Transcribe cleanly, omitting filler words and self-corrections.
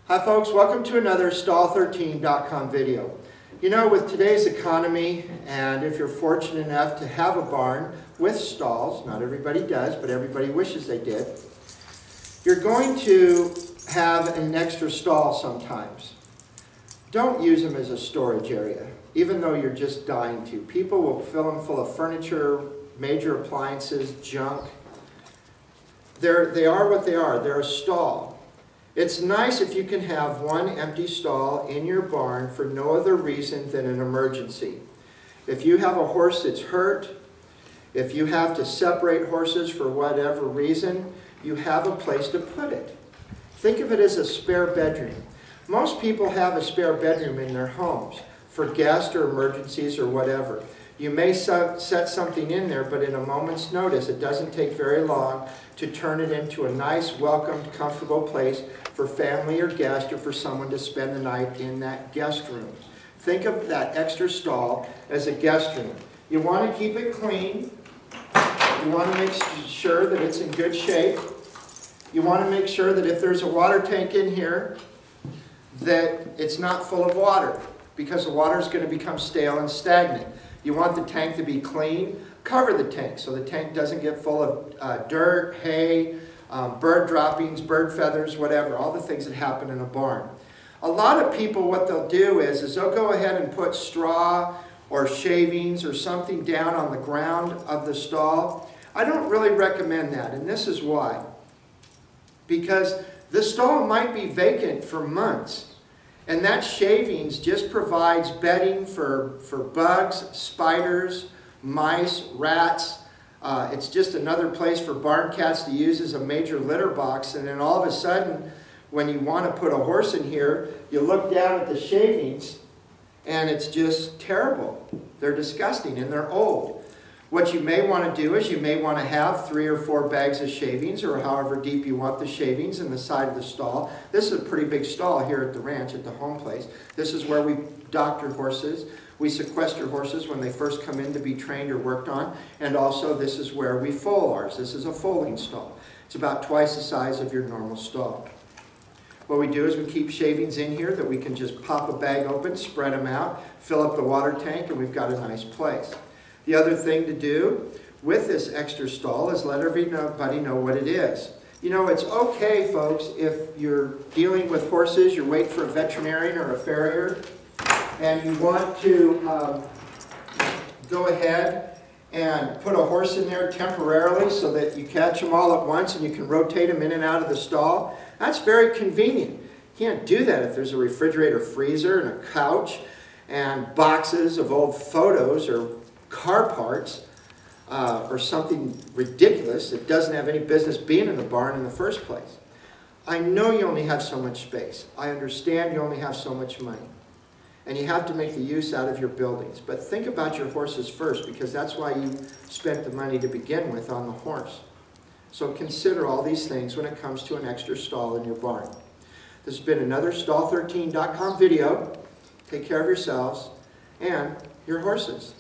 Hi folks, welcome to another Stall13.com video. You know, with today's economy, and if you're fortunate enough to have a barn with stalls, not everybody does, but everybody wishes they did, you're going to have an extra stall sometimes. Don't use them as a storage area, even though you're just dying to. People will fill them full of furniture, major appliances, junk. They are what they are. They're a stall. It's nice if you can have one empty stall in your barn for no other reason than an emergency. If you have a horse that's hurt, if you have to separate horses for whatever reason, you have a place to put it. Think of it as a spare bedroom. Most people have a spare bedroom in their homes for guests or emergencies or whatever. You may set something in there, but in a moment's notice, it doesn't take very long to turn it into a nice, welcomed, comfortable place for family or guest or for someone to spend the night in that guest room. Think of that extra stall as a guest room. You want to keep it clean. You want to make sure that it's in good shape. You want to make sure that if there's a water tank in here, that it's not full of water, because the water is going to become stale and stagnant. You want the tank to be clean. Cover the tank so the tank doesn't get full of dirt, hay, bird droppings, bird feathers, whatever, all the things that happen in a barn. A lot of people, what they'll do is they'll go ahead and put straw or shavings or something down on the ground of the stall. I don't really recommend that, and this is why. Because the stall might be vacant for months. And that shavings just provides bedding for bugs, spiders, mice, rats. It's just another place for barn cats to use as a major litter box. And then all of a sudden, when you want to put a horse in here, you look down at the shavings and it's just terrible. They're disgusting and they're old. What you may want to do is you may want to have 3 or 4 bags of shavings, or however deep you want the shavings, in the side of the stall. This is a pretty big stall here at the ranch, at the home place. This is where we doctor horses. We sequester horses when they first come in to be trained or worked on. And also this is where we foal ours. This is a foaling stall. It's about twice the size of your normal stall. What we do is we keep shavings in here that we can just pop a bag open, spread them out, fill up the water tank, and we've got a nice place. The other thing to do with this extra stall is let everybody know what it is. You know, it's okay, folks, if you're dealing with horses, you're waiting for a veterinarian or a farrier, and you want to go ahead and put a horse in there temporarily so that you catch them all at once and you can rotate them in and out of the stall. That's very convenient. You can't do that if there's a refrigerator, freezer, and a couch, and boxes of old photos or car parts or something ridiculous that doesn't have any business being in the barn in the first place. I know you only have so much space. I understand you only have so much money. And you have to make the use out of your buildings. But think about your horses first, because that's why you spent the money to begin with on the horse. So consider all these things when it comes to an extra stall in your barn. This has been another Stall13.com video. Take care of yourselves and your horses.